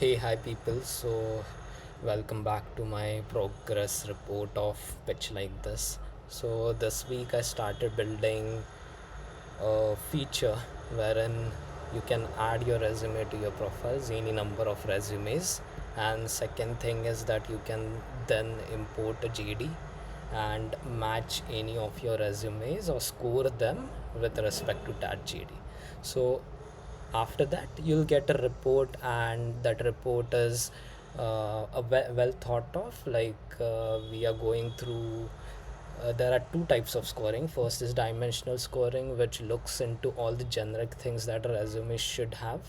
Hey, hi people. So, welcome back to my progress report of Pitch Like This. So, this week I started building a feature wherein you can add your resume to your profiles, any number of resumes. And second thing is that you can then import a JD and match any of your resumes or score them with respect to that JD. So after that you'll get a report, and that report is well thought of. We are going through, there are two types of scoring. First is dimensional scoring, which looks into all the generic things that a resume should have,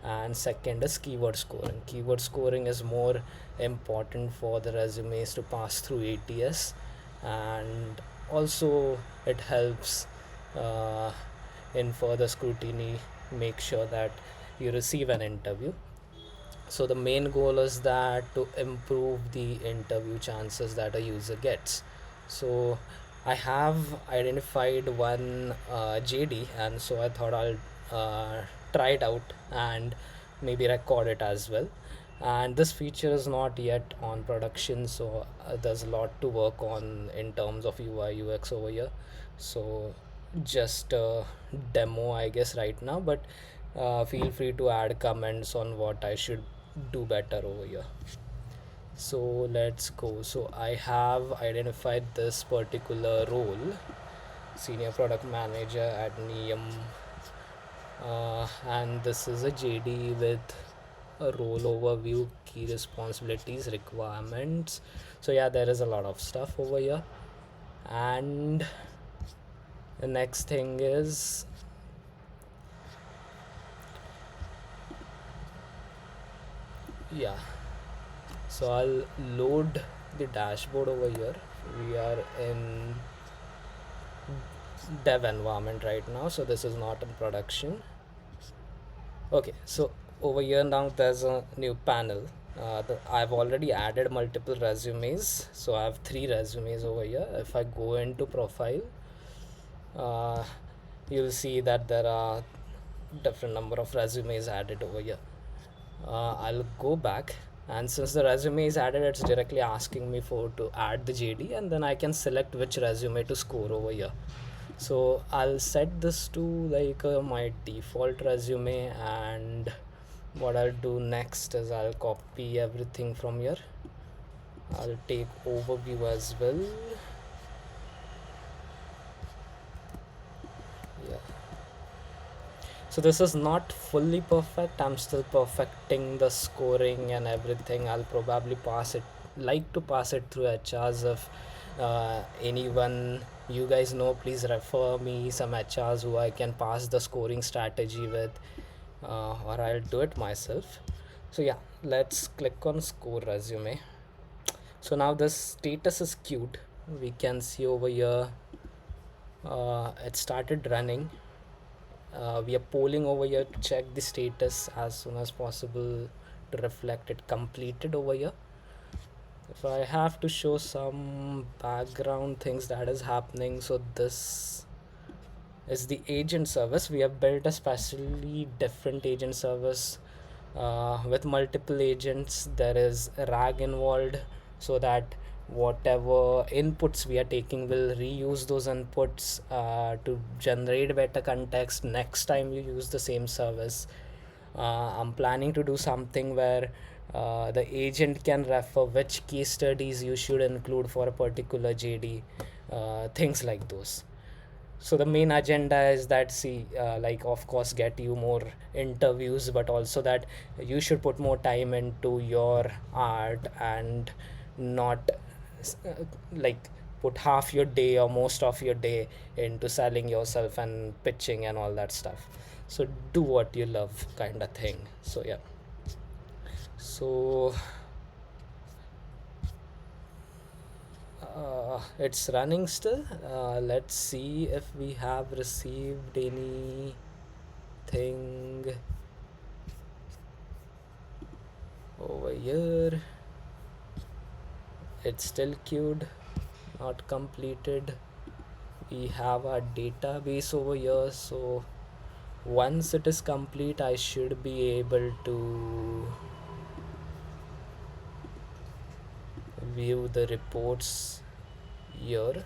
and second is keyword scoring. Keyword scoring is more important for the resumes to pass through ATS, and also it helps uh, in further scrutiny, make sure that you receive an interview. So the main goal is that to improve the interview chances that a user gets. So I have identified one JD, and so I thought I'll try it out and maybe record it as well. And this feature is not yet on production, so there's a lot to work on in terms of UI UX over here. So just a demo, I guess, right now, but feel free to add comments on what I should do better over here. So let's go. So I have identified this particular role, senior product manager at Neum, and this is a JD with a role overview, key responsibilities, requirements. So yeah, there is a lot of stuff over here. And the next thing is, yeah, so I'll load the dashboard over here. We are in dev environment right now, so this is not in production. Okay, so over here now there's a new panel. I've already added multiple resumes, so I have three resumes over here. If I go into profile, uh, you'll see that there are different number of resumes added over here. I'll go back, and since the resume is added, it's directly asking me for to add the JD, and then I can select which resume to score over here. So I'll set this to like my default resume, and what I'll do next is I'll copy everything from here. I'll take overview as well. Yeah, so this is not fully perfect. I'm still perfecting the scoring and everything. I'll probably pass it, like to pass it through HRs. If anyone you guys know, please refer me some HRs who I can pass the scoring strategy with, or I'll do it myself. So yeah, let's click on score resume. So now this status is queued. We can see over here, it started running. We are polling over here to check the status as soon as possible to reflect it completed over here. If I have to show some background things that is happening, so this is the agent service. We have built a specially different agent service with multiple agents. There is a RAG involved, so that whatever inputs we are taking will reuse those inputs to generate better context next time you use the same service. I'm planning to do something where the agent can refer which case studies you should include for a particular JD, things like those. So the main agenda is that, see, like, of course, get you more interviews, but also that you should put more time into your art and not like put half your day or most of your day into selling yourself and pitching and all that stuff. So do what you love, kind of thing. So yeah, so it's running still. Let's see if we have received anything over here. It's still queued, not completed. We have our database over here, so once it is complete I should be able to view the reports here.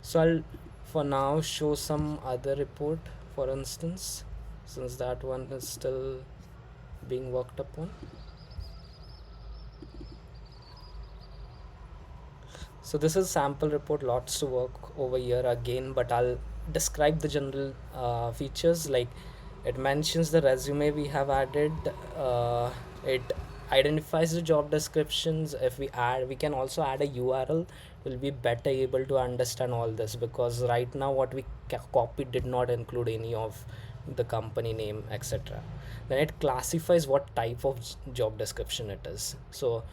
So I'll for now show some other report, for instance, since that one is still being worked upon. So this is sample report, lots to work over here again, but I'll describe the general features. Like, it mentions the resume we have added. It identifies the job descriptions. If we add, we can also add a URL. We'll be better able to understand all this, because right now what we copied did not include any of the company name, etc. Then it classifies what type of job description it is. So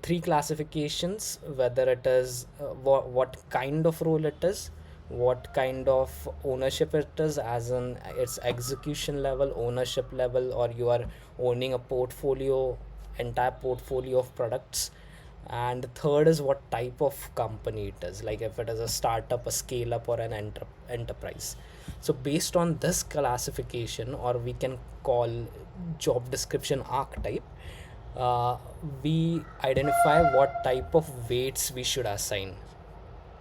three classifications: whether it is what kind of role it is, what kind of ownership it is, as in its execution level, ownership level, or you are owning a portfolio, entire portfolio of products. And the third is what type of company it is, like if it is a startup, a scale up, or an enterprise. So based on this classification, or we can call job description archetype, uh, we identify what type of weights we should assign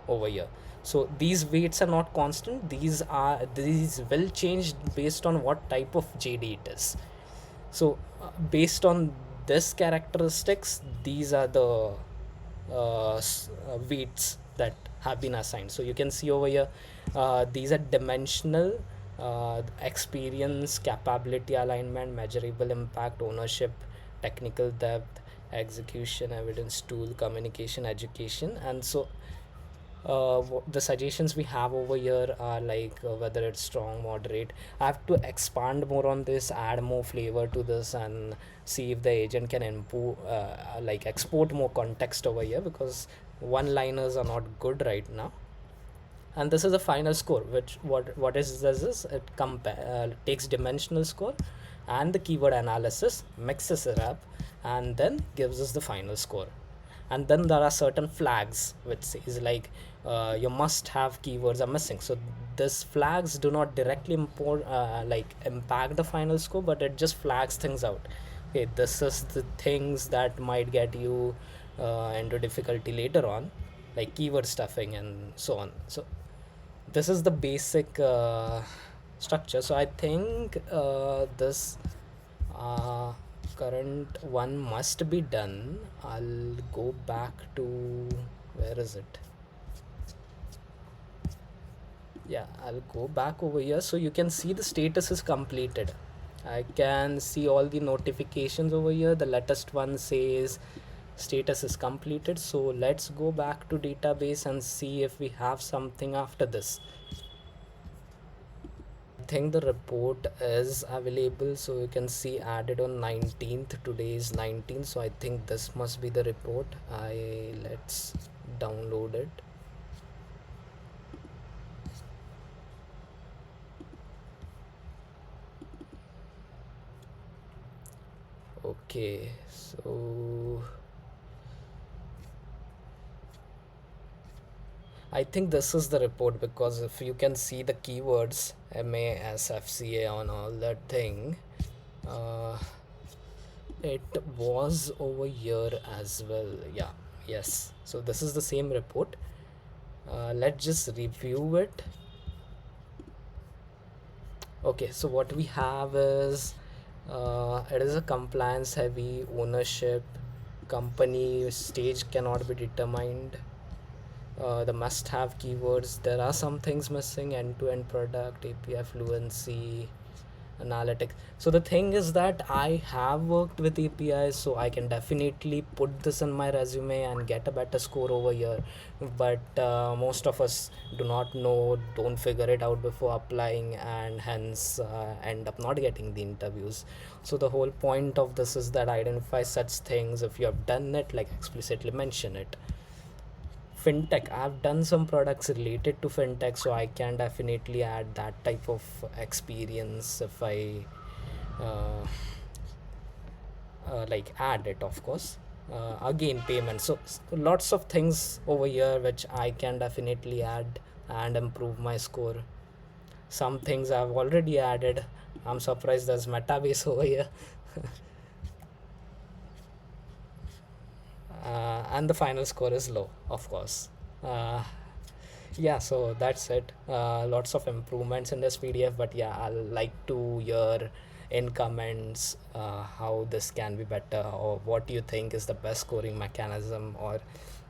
over here. So these weights are not constant, these will change based on what type of JD it is. So based on this characteristics, these are the weights that have been assigned. So you can see over here, these are dimensional: experience, capability alignment, measurable impact, ownership, technical depth, execution, evidence, tool, communication, education. And so the suggestions we have over here are like, whether it's strong, moderate. I have to expand more on this, add more flavor to this, and see if the agent can improve, like export more context over here, because one liners are not good right now. And this is a final score, which what is this is it takes dimensional score and the keyword analysis, mixes it up, and then gives us the final score. And then there are certain flags which says like, your must have keywords are missing. So these flags do not directly like impact the final score, but it just flags things out. Okay, this is the things that might get you into difficulty later on, like keyword stuffing and so on. So this is the basic structure. So I think this uh, current one must be done. I'll go back to, where is it? Yeah, I'll go back over here, so you can see the status is completed. I can see all the notifications over here. The latest one says status is completed. So let's go back to database and see if we have something after this. I think the report is available, so you can see added on 19th. Today is 19th, so I think this must be the report. Let's download it. Okay, so I think this is the report, because if you can see the keywords MASFCA on all that thing, uh, it was over here as well. Yeah, yes. So this is the same report. Let's just review it. Okay, so what we have is, it is a compliance heavy, ownership, company stage cannot be determined. The must have keywords, there are some things missing: end to end product, API fluency, analytics. So the thing is that I have worked with APIs, so I can definitely put this in my resume and get a better score over here. But most of us do not know, don't figure it out before applying, and hence end up not getting the interviews. So the whole point of this is that identify such things. If you have done it, like explicitly mention it. Fintech, I've done some products related to fintech, so I can definitely add that type of experience if I uh, like add it, of course. Again, payment. So lots of things over here which I can definitely add and improve my score. Some things I've already added. I'm surprised there's metabase over here. And the final score is low, of course. Uh, yeah, so that's it. Lots of improvements in this PDF, but yeah, I'll like to hear in comments how this can be better, or what you think is the best scoring mechanism, or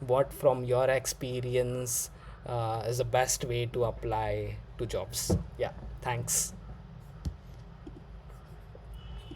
what from your experience is the best way to apply to jobs. Yeah, thanks.